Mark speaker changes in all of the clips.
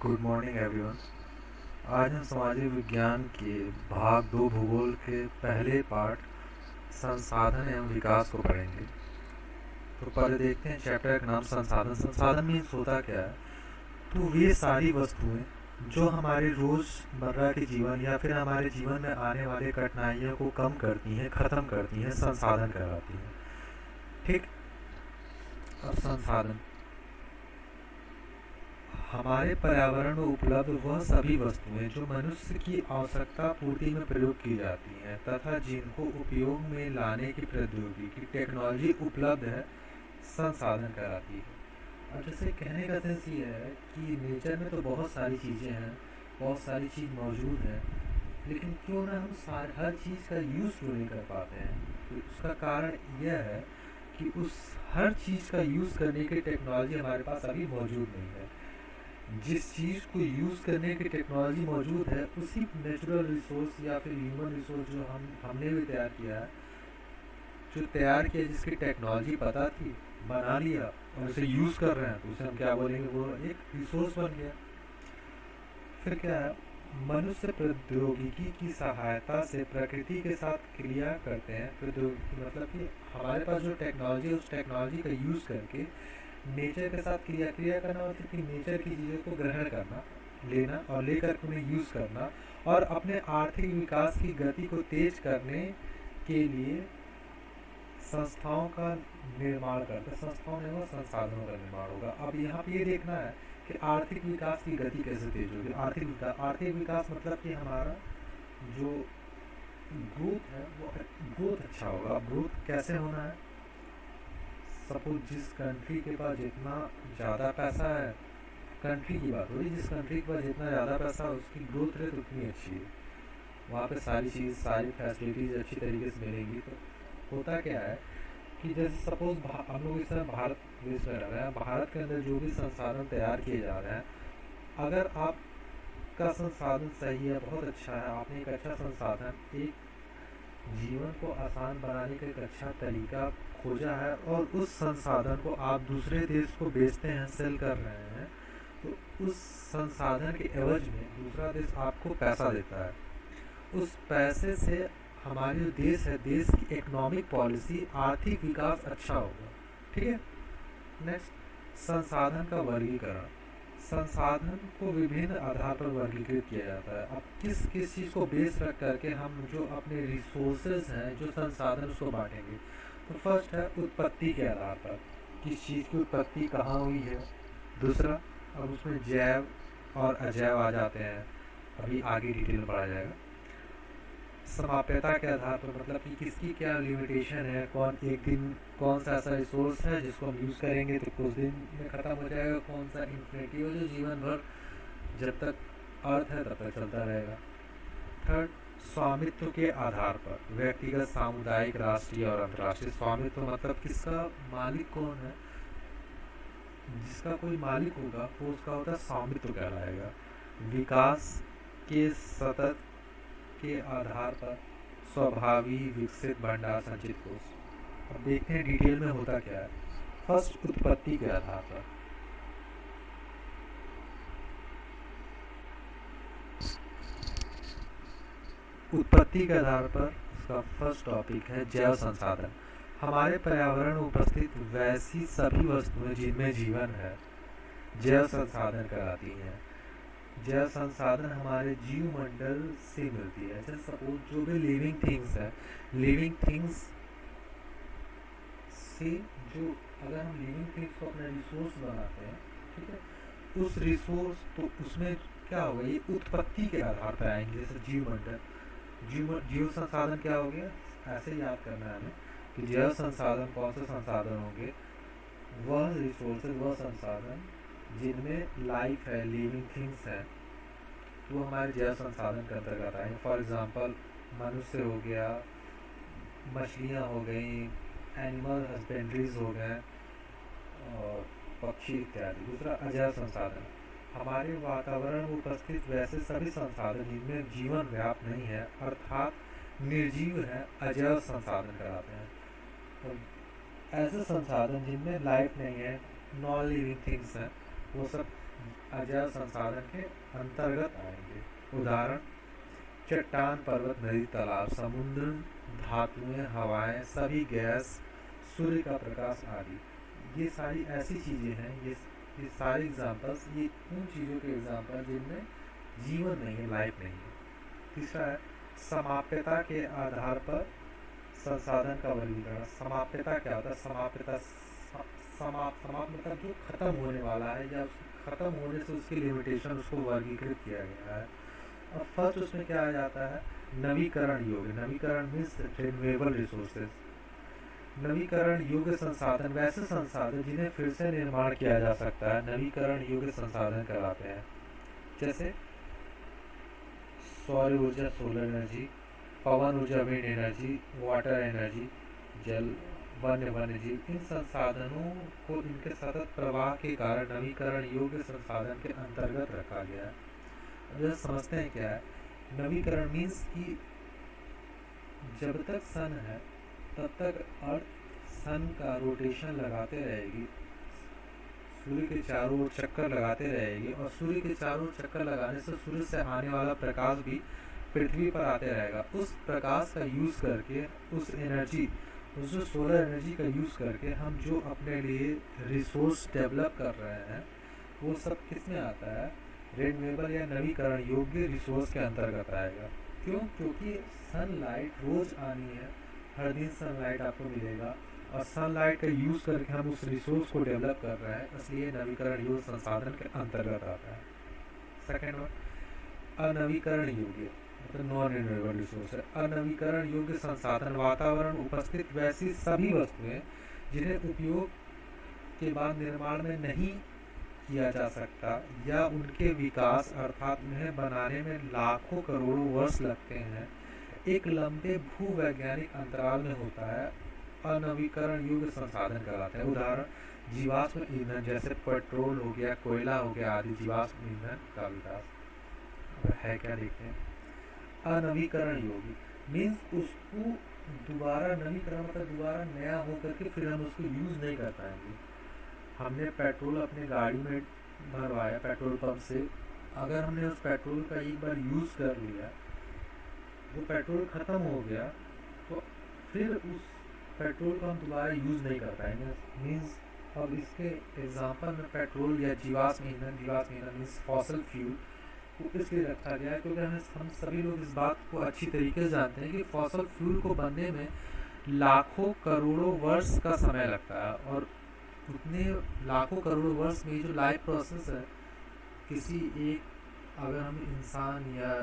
Speaker 1: Good morning everyone. आज हम सामाजिक विज्ञान के भाग 2 भूगोल के पहले पार्ट संसाधन एवं विकास को पढ़ेंगे। तो पहले देखते हैं चैप्टर का नाम संसाधन। संसाधन मीन्स होता क्या है? तो वे सारी वस्तुएं जो हमारे रोजमर्रा के जीवन या फिर हमारे जीवन में आने वाले कठिनाइयों को कम करती हैं, खत्म करती हैं, संसाधन कहलाती हैं। ठीक। अब संसाधन हमारे पर्यावरण में उपलब्ध वह सभी वस्तुएं जो मनुष्य की आवश्यकता पूर्ति में प्रयोग की जाती हैं तथा जिनको उपयोग में लाने की प्रौद्योगिकी टेक्नोलॉजी उपलब्ध है, संसाधन कहलाती है। अब जैसे कहने का सेंस ये है कि नेचर में तो बहुत सारी चीज़ें हैं, बहुत सारी चीज़ मौजूद है, लेकिन क्यों ना हम हर चीज़ का यूज़ क्यों नहीं कर पाते हैं? तो उसका कारण यह है कि उस हर चीज़ का यूज़ करने की टेक्नोलॉजी हमारे पास अभी मौजूद नहीं है। जिस चीज़ को यूज़ करने की टेक्नोलॉजी मौजूद है, उसी नेचुरल रिसोर्स या फिर ह्यूमन रिसोर्स जो हमने भी तैयार किया है, जो तैयार किया, जिसकी टेक्नोलॉजी पता थी, बना लिया और उसे यूज़ कर रहे हैं, तो उसे हम क्या बोलेंगे? वो एक रिसोर्स बन गया। फिर क्या है? मनुष्य प्रौद्योगिकी की सहायता से प्रकृति के साथ क्रिया करते हैं। प्रौद्योगिकी मतलब कि हमारे पास जो टेक्नोलॉजी है, उस टेक्नोलॉजी का यूज़ करके नेचर के साथ क्रिया करना, मतलब कि नेचर की चीज़ों को ग्रहण करना, लेना और लेकर उन्हें यूज़ करना और अपने आर्थिक विकास की गति को तेज करने के लिए संस्थाओं का निर्माण करते हैं। संस्थाओं में वो संसाधनों का निर्माण होगा। अब यहाँ पे ये देखना है कि आर्थिक विकास की गति कैसे तेज होगी। आर्थिक विकास मतलब कि हमारा जो ग्रोथ है वो ग्रोथ अच्छा होगा। अब ग्रोथ कैसे होना है? सपोज जिस कंट्री के पास जितना ज़्यादा पैसा है, कंट्री की बात हो रही, जिस कंट्री के पास जितना ज़्यादा पैसा है उसकी ग्रोथ रेट उतनी अच्छी है, वहाँ पे सारी चीज़, सारी फैसिलिटीज़ अच्छी तरीके से मिलेंगी। तो होता क्या है कि जैसे सपोज हम लोग इस समय भारत देश में रह रहे हैं, भारत के अंदर जो भी संसाधन तैयार किए जा रहे हैं, अगर आपका संसाधन सही है, बहुत अच्छा है, आपने एक अच्छा संसाधन, एक जीवन को आसान बनाने का एक अच्छा तरीका खोजा है और उस संसाधन को आप दूसरे देश को बेचते हैं, सेल कर रहे हैं, तो उस संसाधन के एवज में दूसरा देश आपको पैसा देता है। उस पैसे से हमारे जो देश है, देश की इकोनॉमिक पॉलिसी, आर्थिक विकास अच्छा होगा। ठीक है। नेक्स्ट, संसाधन का वर्गीकरण। संसाधन को विभिन्न आधार पर वर्गीकृत किया जाता है। अब किस किस चीज़ को बेस रख करके हम जो अपने रिसोर्सेज हैं, जो संसाधन, उसको बांटेंगे। तो फर्स्ट है उत्पत्ति के आधार पर, किस चीज़ की उत्पत्ति कहाँ हुई है। दूसरा, अब उसमें जैव और अजैव आ जाते हैं, अभी आगे डिटेल में पढ़ा जाएगा। समाप्यता के आधार पर, मतलब कि किसकी क्या लिमिटेशन है, एक दिन कौन सा ऐसा रिसोर्स है जिसको हम यूज़ करेंगे तो कुछ दिन में ख़त्म हो जाएगा, कौन सा इन्फिनिटी हो जो जीवन भर जब तक अर्थ है तब तक चलता रहेगा। थर्ड, स्वामित्व के आधार पर, व्यक्तिगत, सामुदायिक, राष्ट्रीय और अंतर्राष्ट्रीय। स्वामित्व मतलब किसका मालिक कौन है, जिसका कोई मालिक होगा वो उसका होता है स्वामित्व कहलाएगा। विकास के सतत के आधार पर, स्वाभावी, विकसित, भंडार, संचित कोष। अब देखते हैं डिटेल में होता क्या है। फर्स्ट, उत्पत्ति के आधार पर। उत्पत्ति के आधार पर उसका फर्स्ट टॉपिक है जैव संसाधन। हमारे पर्यावरण में उपस्थित वैसी सभी वस्तुएं जिनमें जीवन है, जैव संसाधन कहलाती हैं। जैव संसाधन हमारे जीव मंडल से मिलती है। जैसे सपोज जो भी लिविंग थिंग्स है, लिविंग थिंग्स से जो, अगर हम लिविंग थिंग्स को अपना रिसोर्स बनाते हैं, ठीक है, उस रिसोर्स, तो उसमें क्या होगा, ये उत्पत्ति के आधार पर आएंगे। जैसे जीव मंडल, जीव संसाधन क्या हो गया, ऐसे याद करना है हमें कि जैव संसाधन कौन से संसाधन होंगे, वह रिसोर्सेज, वह संसाधन जिनमें लाइफ है, लिविंग थिंग्स है, वो हमारे जैव संसाधन के अंतर्गत आएंगे। फॉर एग्जांपल मनुष्य हो गया, मछलियाँ हो गई, एनिमल हस्बेंड्रीज हो गए और पक्षी इत्यादि। दूसरा, अजैव संसाधन, हमारे वातावरण में उपस्थित वैसे सभी संसाधन जिनमें जीवन व्याप्त नहीं है, अर्थात निर्जीव है, अजैव संसाधन कहलाते हैं। तो ऐसे संसाधन जिनमें लाइफ नहीं है, नॉन लिविंग थिंग्स हैं, वो सब अजैव संसाधन के अंतर्गत आएंगे। उदाहरण: चट्टान, पर्वत, नदी, तालाब, समुद्र, धातुएं, हवाएं, सभी गैस, सूर्य का प्रकाश आदि। ये सारी ऐसी चीजें हैं, ये सारे एग्जाम्पल्स, ये उन चीज़ों के एग्जाम्पल जिनमें जीवन नहीं है, लाइफ नहीं है। तीसरा है समाप्यता के आधार पर संसाधन का वर्गीकरण। समाप्यता क्या होता है? समाप्यता समाप्त मतलब जो खत्म होने वाला है या खत्म होने से उसकी लिमिटेशन, उसको वर्गीकृत किया गया है। अब फर्स्ट उसमें क्या आ जाता है? नवीकरण योग्य। नवीकरण मीन्स रिन्यूएबल रिसोर्सेज। नवीकरण योग्य संसाधन वैसे संसाधन जिन्हें फिर से निर्माण किया जा सकता है, नवीकरण योग्य संसाधन कहलाते हैं। जैसे सौर ऊर्जा, सोलर एनर्जी, पवन ऊर्जा, विंड एनर्जी, वाटर एनर्जी, जल, वन्य जीव। इन संसाधनों को इनके सतत प्रवाह के कारण नवीकरण योग्य संसाधन के अंतर्गत रखा गया है। अब समझते हैं क्या है नवीकरण मीन्स कि जब तक सन है तब तक अर्थ सन का रोटेशन लगाते रहेगी, सूर्य के चारों ओर चक्कर लगाते रहेगी, और सूर्य के चारों ओर चक्कर लगाने से सूर्य से आने वाला प्रकाश भी पृथ्वी पर आते रहेगा। उस प्रकाश का यूज़ करके, उस एनर्जी, उस जो सोलर एनर्जी का यूज़ करके हम जो अपने लिए रिसोर्स डेवलप कर रहे हैं, वो सब किस में आता है? रिन्यूएबल या नवीकरण योग्य रिसोर्स के अंतर्गत आएगा। क्यों? क्योंकि सनलाइट रोज आनी है, हर दिन सनलाइट आपको मिलेगा, और सनलाइट का यूज़ करके हम उस रिसोर्स को डेवलप कर रहे हैं, इसलिए नवीकरण योग्य संसाधन के अंतर्गत आता है। सेकेंड वन, अनवीकरण योग्य मतलब नॉन रिन्यूएबल रिसोर्स है। अनवीकरण योग्य संसाधन वातावरण उपस्थित वैसी सभी वस्तुएं जिन्हें उपयोग के बाद निर्माण में नहीं किया जा सकता, या उनके विकास अर्थात उन्हें बनाने में लाखों करोड़ों वर्ष लगते हैं, एक लंबे भूवैज्ञानिक अंतराल में होता है, अनवीकरण योग्य संसाधन कहलाते हैं। उदाहरण: जीवाश्म ईंधन जैसे पेट्रोल हो गया, कोयला हो गया आदि जीवाश्म ईंधन का विकास है। क्या देखते हैं? अनवीकरण योग्य मीन्स उसको दोबारा, नवीकरण मतलब दोबारा नया होकर के फिर हम उसको यूज़ नहीं कर पाएंगे। हमने पेट्रोल अपने गाड़ी में भरवाया पेट्रोल पंप से, अगर हमने उस पेट्रोल का एक बार यूज़ कर लिया, वो पेट्रोल ख़त्म हो गया, तो फिर उस पेट्रोल को हम दोबारा यूज़ नहीं कर पाएंगे। मीन्स अब इसके एग्जांपल में पेट्रोल या जीवाश्म ईंधन मीन्स फॉसल फ्यूल को इसलिए रखा गया है क्योंकि हम सभी लोग इस बात को अच्छी तरीके से जानते हैं कि फॉसल फ्यूल को बनने में लाखों करोड़ों वर्ष का समय लगता है, और उतने लाखों करोड़ों वर्ष में जो लाइफ प्रोसेस है, किसी एक, अगर हम इंसान या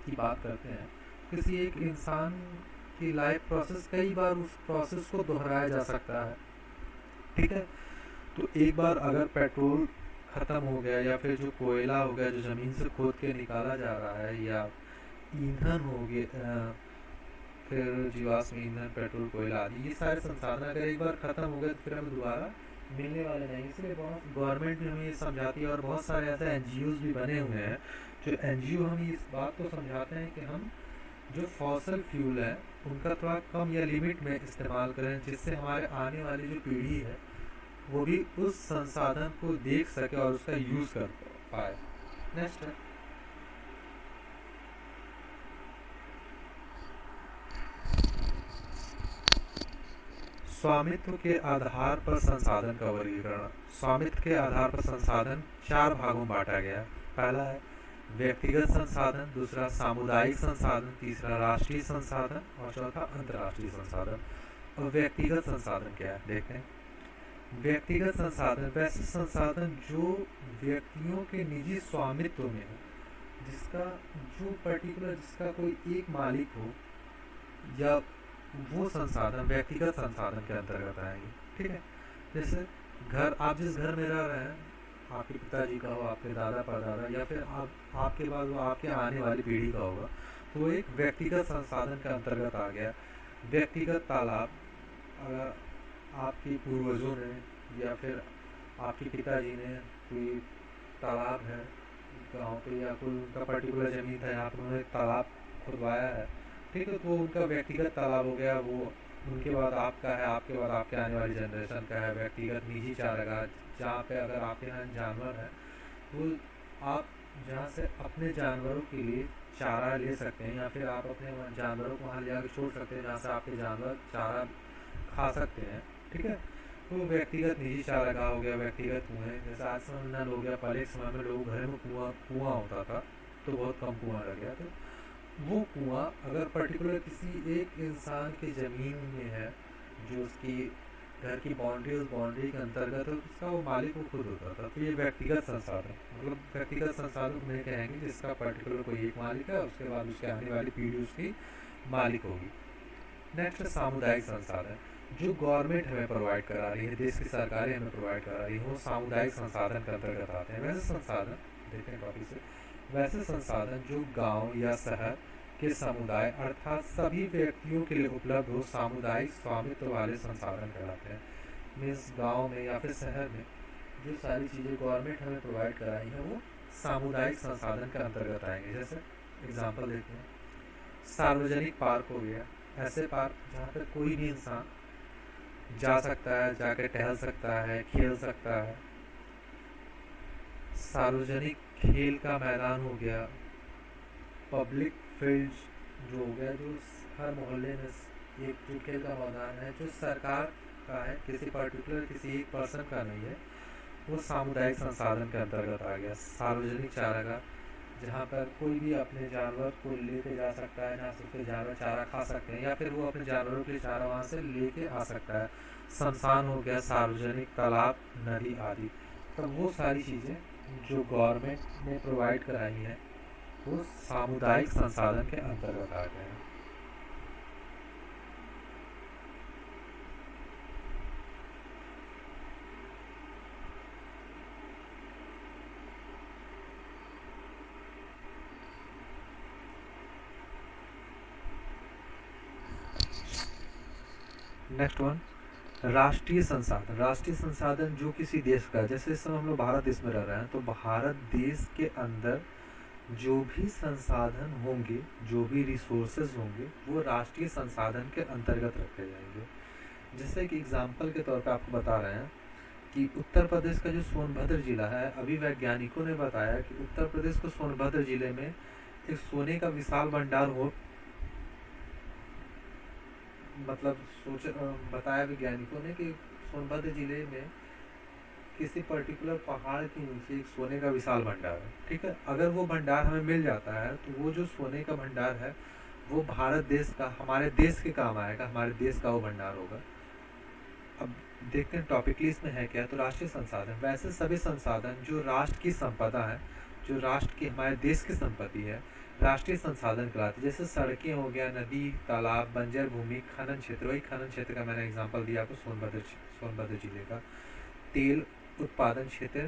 Speaker 1: की बात करते हैं, किसी एक इंसान की लाइफ प्रोसेस कई बार उस प्रोसेस को दोहराया जा सकता है। ठीक है, तो एक बार अगर पेट्रोल ख़त्म हो गया, या फिर जो कोयला हो गया जो ज़मीन से खोद के निकाला जा रहा है, या ईंधन हो गया, फिर जीवाश्म ईंधन, पेट्रोल, कोयला आदि, ये सारे संसाधन अगर एक बार ख़त्म हो गए तो फिर हमें दोबारा मिलने वाले नहीं। इसलिए बहुत गवर्नमेंट भी हमें ये समझाती है, और बहुत सारे ऐसे NGOs भी बने हुए हैं जो NGO हमें इस बात को समझाते हैं कि हम जो फॉसल फ्यूल है उनका थोड़ा कम या लिमिट में इस्तेमाल करें, जिससे हमारे आने वाली जो पीढ़ी है वो भी उस संसाधन को देख सके और उसका यूज़ कर पाए। नेक्स्ट है स्वामित्व के आधार पर संसाधन का वर्गीकरण। स्वामित्व के आधार पर संसाधन 4 भागों में बांटा गया। पहला है व्यक्तिगत संसाधन, दूसरा सामुदायिक संसाधन, तीसरा राष्ट्रीय संसाधन, और चौथा अंतर्राष्ट्रीय संसाधन। और व्यक्तिगत संसाधन क्या है देखते हैं। व्यक्तिगत संसाधन वैसे संसाधन जो व्यक्तियों के निजी स्वामित्व में हो, जिसका जो पर्टिकुलर, जिसका कोई एक मालिक हो, या वो संसाधन व्यक्तिगत संसाधन के अंतर्गत आएंगे। ठीक है, जैसे घर, आप जिस घर में रह रहे हैं, आपके पिताजी का हो, आपके दादा परदादा, या फिर आपके बाद वो आपके आने वाली पीढ़ी का होगा, तो वो एक व्यक्तिगत संसाधन के अंतर्गत आ गया। व्यक्तिगत तालाब, अगर आपके पूर्वजों ने या फिर आपके पिताजी ने कोई तालाब है गांव पे, या कोई उनका पर्टिकुलर ज़मीन था यहाँ पर उन्होंने तालाब खुदवाया है, ठीक है, तो उनका व्यक्तिगत तालाब हो गया। वो उनके बाद आपका है, आपके बाद आपके आने वाली जनरेशन का है। व्यक्तिगत निजी चारागाह, जहाँ पे अगर आपके यहाँ जानवर है वो आप जहाँ से अपने जानवरों के लिए चारा ले सकते हैं, या फिर आप अपने जानवरों को वहाँ ले जाकर छोड़ सकते हैं जहाँ से आपके जानवर चारा खा सकते हैं। ठीक है। तो व्यक्तिगत निजी चारागाह हो गया, व्यक्तिगत कुएं, जैसे आज समय में नल हो गया, पहले एक समय में लोग घर में कुआं कुआं होता था, तो बहुत कम कुआं रह गया। तो वो कुआं अगर पर्टिकुलर किसी एक इंसान की ज़मीन में है, जो उसकी घर की बाउंड्री, उस बाउंड्री के अंतर्गत है, तो उसका वो मालिक वो खुद होता था। तो ये व्यक्तिगत संसाधन, मतलब व्यक्तिगत संसाधन उन्हें कहेंगे जिसका पर्टिकुलर कोई एक मालिक है, उसके बाद उसके आने वाली पीढ़ी उसकी मालिक होगी। नेक्स्ट, सामुदायिक संसाधन, जो गवर्नमेंट हमें प्रोवाइड करा रही है, देश की सरकारें हमें प्रोवाइड करा रही है, वो सामुदायिक संसाधन के अंतर्गत आते हैं। वैसे संसाधन देखते हैं टॉपिक से, वैसे संसाधन जो गांव या शहर के समुदाय अर्थात सभी व्यक्तियों के लिए उपलब्ध हो, सामुदायिक स्वामित्व वाले संसाधन कहलाते हैं। मीन्स गांव में या फिर शहर में जो सारी चीज़ें गवर्नमेंट हमें प्रोवाइड कराई हैं, वो सामुदायिक संसाधन के अंतर्गत आएंगे। जैसे एग्जाम्पल देखते हैं, सार्वजनिक पार्क हो गया, ऐसे पार्क जहाँ पर कोई भी इंसान जा सकता है, जाकर टहल सकता है, खेल सकता है। सार्वजनिक खेल का मैदान हो गया, पब्लिक फील्ड जो हो गया, जो हर मोहल्ले में एक जो खेल का मैदान है, जो सरकार का है, किसी पर्टिकुलर किसी एक पर्सन का नहीं है, वो सामुदायिक संसाधन के अंतर्गत आ गया। सार्वजनिक चारागाह, जहाँ पर कोई भी अपने जानवर को लेके जा सकता है, जहाँ से उसके जानवर चारा खा सकते हैं, या फिर वो अपने जानवरों के लिए चारा वहाँ से लेके आ सकता है। शमशान हो गया, सार्वजनिक तालाब, नदी आदि। तो वो सारी चीज़ें जो गवर्नमेंट ने प्रोवाइड कराई हैं, वो सामुदायिक संसाधन के अंतर्गत आ गए हैं। नेक्स्ट वन, राष्ट्रीय संसाधन। राष्ट्रीय संसाधन जो किसी देश का, जैसे इस समय हम लोग भारत देश में रह रहे हैं, तो भारत देश के अंदर जो भी संसाधन होंगे, जो भी रिसोर्सेज होंगे, वो राष्ट्रीय संसाधन के अंतर्गत रखे जाएंगे। जैसे कि एग्जाम्पल के तौर पे आपको बता रहे हैं कि उत्तर प्रदेश का जो सोनभद्र जिला है, अभी वैज्ञानिकों ने बताया कि उत्तर प्रदेश को सोनभद्र जिले में एक सोने का विशाल भंडार हो, मतलब बताया वैज्ञानिकों ने कि सोनभद्र जिले में किसी पर्टिकुलर पहाड़ के नीचे एक सोने का विशाल भंडार है। ठीक है। अगर वो भंडार हमें मिल जाता है, तो वो जो सोने का भंडार है, वो भारत देश का, हमारे देश के काम आएगा, हमारे देश का वो भंडार होगा। अब देखते हैं टॉपिकली इसमें है क्या। तो राष्ट्रीय संसाधन, वैसे सभी संसाधन जो राष्ट्र की संपदा है, जो राष्ट्र की, हमारे देश की संपत्ति है, राष्ट्रीय संसाधन कहलाते हैं। जैसे सड़कें हो गया, नदी, तालाब, बंजर भूमि, खनन क्षेत्र, वही खनन क्षेत्र का मैंने एग्जांपल दिया आपको, सोनभद्र जिले का। तेल उत्पादन क्षेत्र,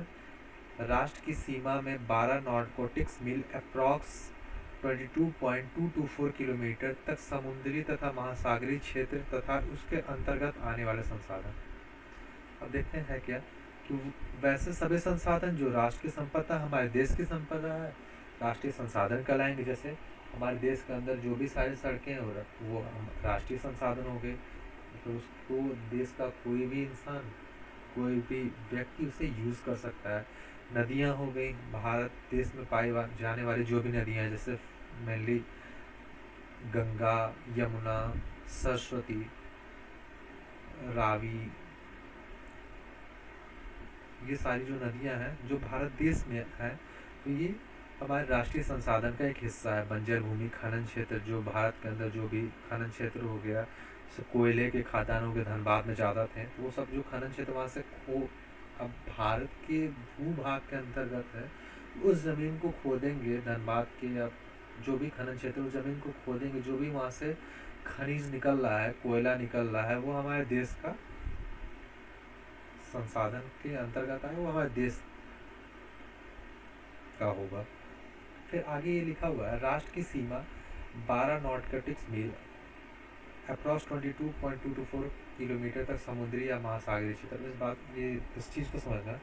Speaker 1: राष्ट्र की सीमा में 12 नॉर्कोटिक्स मिल अप्रॉक्स 22.224 किलोमीटर तक समुद्री तथा महासागरीय क्षेत्र तथा उसके अंतर्गत आने वाले संसाधन। अब देखते हैं क्या कि वैसे सभी संसाधन जो राष्ट्र की संपदा, हमारे देश की संपदा है, राष्ट्रीय संसाधन कहलाएंगे। जैसे हमारे देश के अंदर जो भी सारी सड़कें हैं, वो राष्ट्रीय संसाधन हो गए, तो उसको देश का कोई भी इंसान, कोई भी व्यक्ति उसे यूज़ कर सकता है। नदियाँ हो गई, भारत देश में पाई जाने वाली जो भी नदियाँ हैं, जैसे मेनली गंगा, यमुना, सरस्वती, रावी, ये सारी जो नदियाँ हैं जो भारत देश में हैं, तो ये हमारे राष्ट्रीय संसाधन का एक हिस्सा है। बंजर भूमि, खनन क्षेत्र, जो भारत के अंदर जो भी खनन क्षेत्र हो गया, कोयले के खदानों के धनबाद में ज़्यादा थे, तो वो सब जो खनन क्षेत्र वहाँ से अब भारत के भूभाग के अंतर्गत है, उस ज़मीन को खोदेंगे, धनबाद के या जो भी खनन क्षेत्र, उस ज़मीन को खोदेंगे, जो भी वहाँ से खनिज निकल रहा है, कोयला निकल रहा है, वो हमारे देश का संसाधन के अंतर्गत आए, वो हमारे देश का होगा। फिर आगे ये लिखा हुआ है, राष्ट्र की सीमा 12 नॉर्कोटिक्स मील अप्रॉक्स 22.224 किलोमीटर तक समुद्री या महासागरीय क्षेत्र। इस चीज़ को समझना,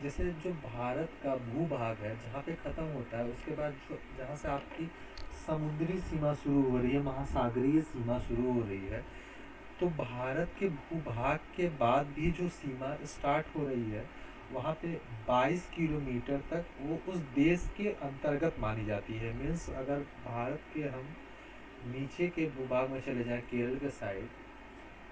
Speaker 1: जैसे जो भारत का भूभाग है, जहाँ पे ख़त्म होता है, उसके बाद जहाँ से आपकी समुद्री सीमा शुरू हो रही है, महासागरीय सीमा शुरू हो रही है, तो भारत के भूभाग के बाद भी जो सीमा स्टार्ट हो रही है, वहाँ पे 22 किलोमीटर तक वो उस देश के अंतर्गत मानी जाती है। मीन्स अगर भारत के हम नीचे के भूभाग में चले जाएं, केरल के साइड,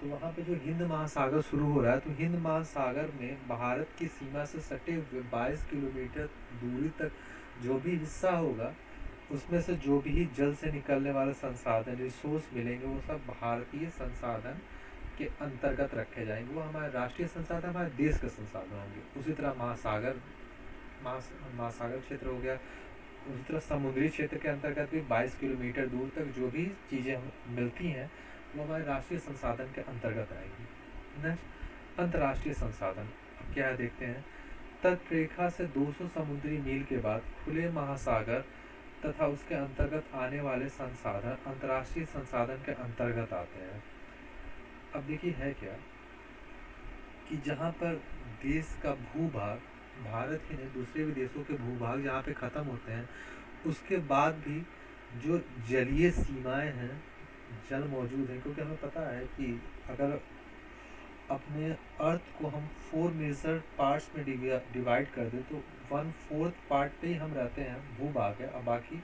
Speaker 1: तो वहाँ पे जो हिंद महासागर शुरू हो रहा है, तो हिंद महासागर में भारत की सीमा से सटे हुए 22 किलोमीटर दूरी तक जो भी हिस्सा होगा, उसमें से जो भी जल से निकलने वाले संसाधन रिसोर्स मिलेंगे, वो सब भारतीय संसाधन के अंतर्गत रखे जाएंगे। वो हमारे राष्ट्रीय संसाधन, हमारे देश के संसाधन होंगे। उसी तरह महासागर क्षेत्र हो गया, उसी तरह समुद्री क्षेत्र के अंतर्गत भी 22 किलोमीटर दूर तक जो भी चीज़ें मिलती हैं, वो हमारे राष्ट्रीय संसाधन के अंतर्गत आएगी। नेक्स्ट, अंतर्राष्ट्रीय संसाधन। अब क्या है देखते हैं। तटरेखा से 200 समुद्री मील के बाद खुले महासागर तथा उसके अंतर्गत आने वाले संसाधन अंतर्राष्ट्रीय संसाधन के अंतर्गत आते हैं। अब देखिए है क्या कि जहाँ पर देश का भूभाग, भारत ही नहीं दूसरे भी देशों के भूभाग जहाँ पे ख़त्म होते हैं, उसके बाद भी जो जलीय सीमाएं हैं, जल मौजूद है। क्योंकि हमें पता है कि अगर अपने अर्थ को हम 4 मेजर पार्ट्स में डिवाइड कर दें, तो 1/4 पार्ट पे ही हम रहते हैं, भूभाग है, और बाकी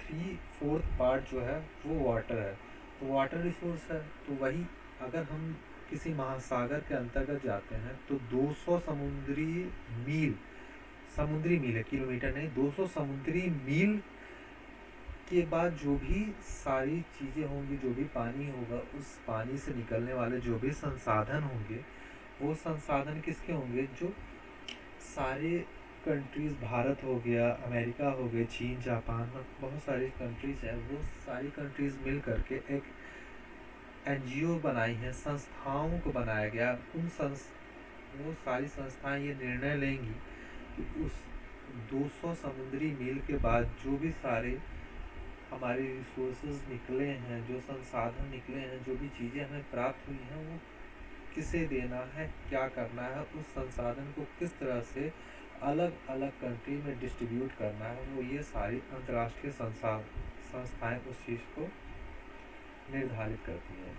Speaker 1: 3/4 पार्ट जो है वो वाटर है। तो वाटर रिसोर्स है। तो वही अगर हम किसी महासागर के अंतर्गत जाते हैं तो 200 समुद्री मील है, किलोमीटर नहीं, 200 समुद्री मील के बाद जो भी सारी चीज़ें होंगी, जो भी पानी होगा, उस पानी से निकलने वाले जो भी संसाधन होंगे, वो संसाधन किसके होंगे? जो सारे कंट्रीज़, भारत हो गया, अमेरिका हो गए, चीन, जापान, बहुत सारी कंट्रीज़ हैं, वो सारी कंट्रीज़ मिल करके एक एनजीओ बनाई है, संस्थाओं को बनाया गया। वो सारी संस्थाएं ये निर्णय लेंगी कि उस 200 समुद्री मील के बाद जो भी सारे हमारे रिसोर्सेज निकले हैं, जो संसाधन निकले हैं, जो भी चीज़ें हमें प्राप्त हुई हैं, वो किसे देना है, क्या करना है, उस संसाधन को किस तरह से अलग अलग कंट्री में डिस्ट्रीब्यूट करना है, वो ये सारी अंतर्राष्ट्रीय संस्थाएं उस चीज़ को निर्धारित करती हैं।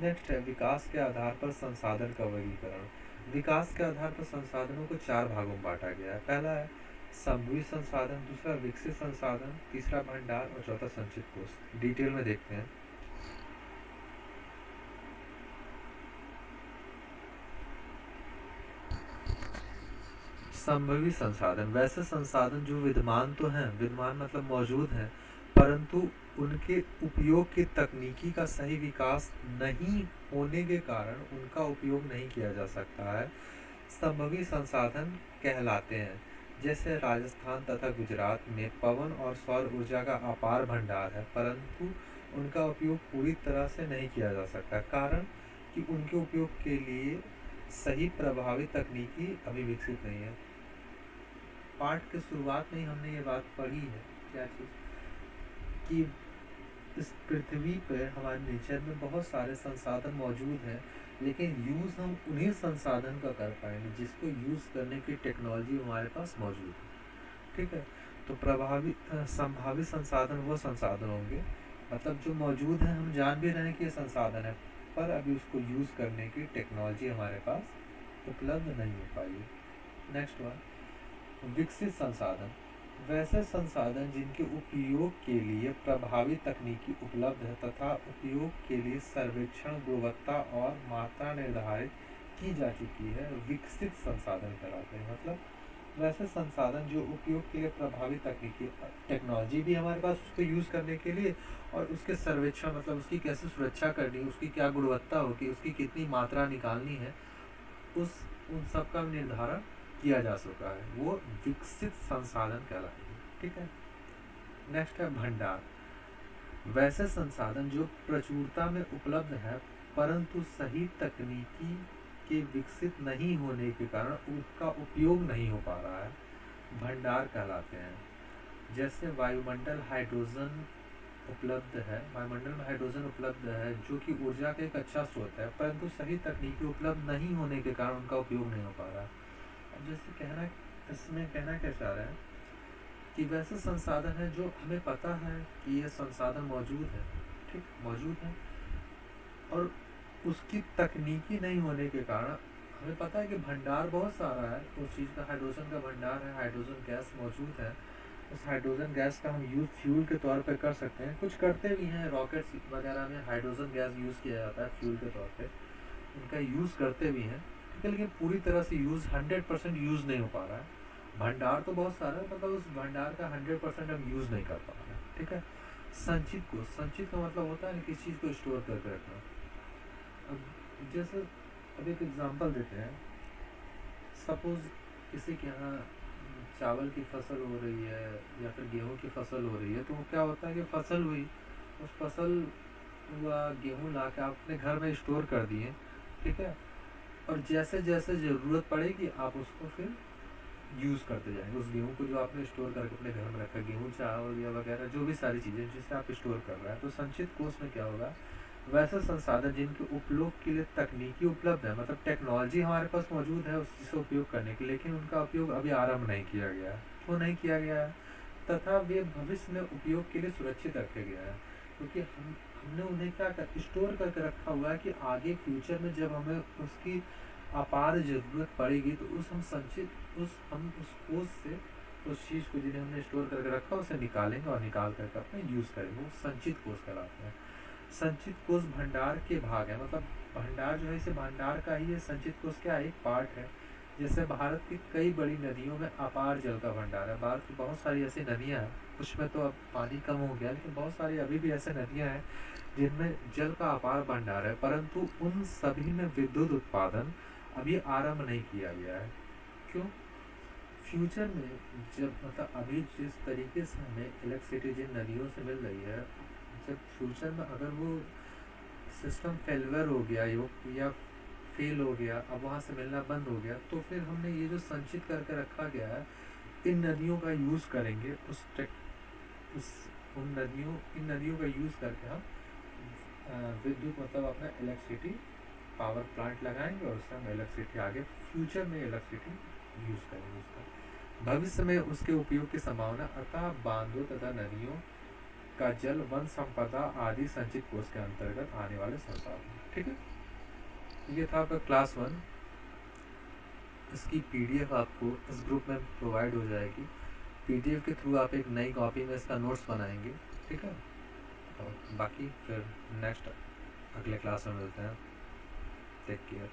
Speaker 1: नेक्स्ट है विकास के आधार पर संसाधन का वर्गीकरण। विकास के आधार पर संसाधनों को 4 भागों में बांटा गया है। पहला है संभवी संसाधन, दूसरा विकसित संसाधन, तीसरा भंडार और चौथा संचित कोष। डिटेल में देखते हैं। संभवी संसाधन, वैसे संसाधन जो विद्यमान तो हैं, विद्यमान मतलब मौजूद हैं, परंतु उनके उपयोग की तकनीकी का सही विकास नहीं होने के कारण उनका उपयोग नहीं किया जा सकता है, संभवी संसाधन कहलाते हैं। जैसे राजस्थान तथा गुजरात में पवन और सौर ऊर्जा का अपार भंडार है, परंतु उनका उपयोग पूरी तरह से नहीं किया जा सकता, कारण कि उनके उपयोग के लिए सही प्रभावी तकनीकी अभी विकसित नहीं है। पाठ के शुरुआत में ही हमने ये बात पढ़ी है, क्या चीज़, कि इस पृथ्वी पर हमारे नेचर में बहुत सारे संसाधन मौजूद हैं, लेकिन यूज़ हम उन्हीं संसाधन का कर पाएंगे जिसको यूज़ करने की टेक्नोलॉजी हमारे पास मौजूद है। ठीक है, तो संभावित संसाधन वो संसाधन होंगे, मतलब जो मौजूद है, हम जान भी रहे हैं कि ये संसाधन है, पर अभी उसको यूज़ करने की टेक्नोलॉजी हमारे पास उपलब्ध नहीं हो पाई है। नेक्स्ट वन, विकसित संसाधन, वैसे संसाधन जिनके उपयोग के लिए प्रभावी तकनीकी उपलब्ध है तथा उपयोग के लिए सर्वेक्षण, गुणवत्ता और मात्रा निर्धारित की जा चुकी है, विकसित संसाधन कहलाते हैं। मतलब वैसे संसाधन जो उपयोग के लिए प्रभावी तकनीकी टेक्नोलॉजी भी हमारे पास उसको यूज़ करने के लिए, और उसके सर्वेक्षण मतलब उसकी कैसे सुरक्षा करनी, उसकी क्या गुणवत्ता होगी, उसकी कितनी मात्रा निकालनी है, उन सब का निर्धारण किया जा चुका है, वो विकसित संसाधन कहलाते हैं। ठीक है, नेक्स्ट है भंडार, वैसे संसाधन जो प्रचुरता में उपलब्ध है परंतु सही तकनीकी के विकसित नहीं होने के कारण उनका उपयोग नहीं हो पा रहा है, भंडार कहलाते हैं। जैसे वायुमंडल में हाइड्रोजन उपलब्ध है जो कि ऊर्जा का एक अच्छा स्रोत है, परंतु सही तकनीकी उपलब्ध नहीं होने के कारण उनका उपयोग नहीं हो पा रहा। अब जैसे इसमें कहना क्या चाह रहे हैं कि वैसे संसाधन है जो हमें पता है कि ये संसाधन मौजूद है, ठीक, मौजूद है, और उसकी तकनीकी नहीं होने के कारण हमें पता है कि भंडार बहुत सारा है उस चीज़ का, हाइड्रोजन का भंडार है, हाइड्रोजन गैस मौजूद है। उस हाइड्रोजन गैस का हम यूज़ फ्यूल के तौर पे कर सकते हैं, कुछ करते भी हैं, रॉकेट्स वगैरह में हाइड्रोजन गैस यूज़ किया जाता है फ्यूल के तौर पे, उनका यूज़ करते भी हैं, ठीक है। लेकिन पूरी तरह से यूज़ 100% यूज़ नहीं हो पा रहा है। भंडार तो बहुत सारा है, मतलब उस भंडार का 100% हम यूज़ नहीं कर पा रहे हैं, ठीक है। संचित को, संचित का मतलब होता है ना किसी चीज़ को स्टोर करके रखना। अब जैसे अब एक एग्जांपल देते हैं, सपोज किसी के यहाँ चावल की फसल हो रही है या फिर गेहूं की फसल हो रही है, तो वो क्या होता है कि फसल हुई, उस फसल हुआ गेहूं ला के आप अपने घर में स्टोर कर दिए, ठीक है। और जैसे जैसे ज़रूरत पड़ेगी आप उसको फिर यूज़ करते जाएंगे, उस गेहूं को जो आपने स्टोर करके अपने घर में रखा, गेहूं चावल या वगैरह जो भी सारी चीज़ें जिसे आप स्टोर कर रहे हैं। तो संचित कोष में क्या होगा, वैसे संसाधन जिनके उपयोग के लिए तकनीकी उपलब्ध है, मतलब टेक्नोलॉजी हमारे पास मौजूद है उससे उपयोग करने की, लेकिन उनका उपयोग अभी आरंभ नहीं किया गया है। क्यों नहीं किया गया है? तथा वे भविष्य में उपयोग के लिए सुरक्षित रखे गए हैं, क्योंकि हमने उन्हें क्या कर स्टोर करके रखा हुआ है कि आगे फ्यूचर में जब हमें उसकी अपार ज़रूरत पड़ेगी तो हम उस कोष से उस चीज़ को जिन्हें हमने स्टोर करके रखा उसे निकालेंगे और निकाल करके अपने यूज़ करेंगे, वो संचित कोष कहलाते हैं। संचित कोष भंडार के भाग है, मतलब भंडार जो है इसे भंडार का ही है, संचित कोष क्या एक पार्ट है। जैसे भारत की कई बड़ी नदियों में अपार जल का भंडार है, भारत की बहुत सारी ऐसी नदियां हैं, कुछ में तो अब पानी कम हो गया, लेकिन बहुत सारी अभी भी ऐसे नदियां हैं जिनमें जल का अपार भंडार है, परंतु उन सभी में विद्युत उत्पादन अभी आरंभ नहीं किया गया है। क्यों? फ्यूचर में जब मतलब अभी जिस तरीके से हमें इलेक्ट्रिसिटी जिन नदियों से मिल रही है, जब फ्यूचर में अगर वो सिस्टम फेलवर हो गया या फेल हो गया, अब वहाँ से मिलना बंद हो गया, तो फिर हमने ये जो संचित करके रखा गया है इन नदियों का यूज़ करेंगे, उस इन नदियों का यूज़ करके हम विद्युत मतलब अपना इलेक्ट्रिसिटी पावर प्लांट लगाएंगे और उससे हम इलेक्ट्रिसिटी आगे फ्यूचर में इलेक्ट्रिसिटी यूज़ करेंगे उसका, भविष्य में उसके उपयोग की संभावना। अतः बांधों तथा नदियों का जल वन संपदा आदि संचित कोष के अंतर्गत आने वाले संसाधन, ठीक है। ये था आपका क्लास 1। इसकी पीडीएफ आपको इस ग्रुप में प्रोवाइड हो जाएगी, पीडीएफ के थ्रू आप एक नई कॉपी में इसका नोट्स बनाएंगे, ठीक है। और बाकी फिर नेक्स्ट अगले क्लास में मिलते हैं। Take care.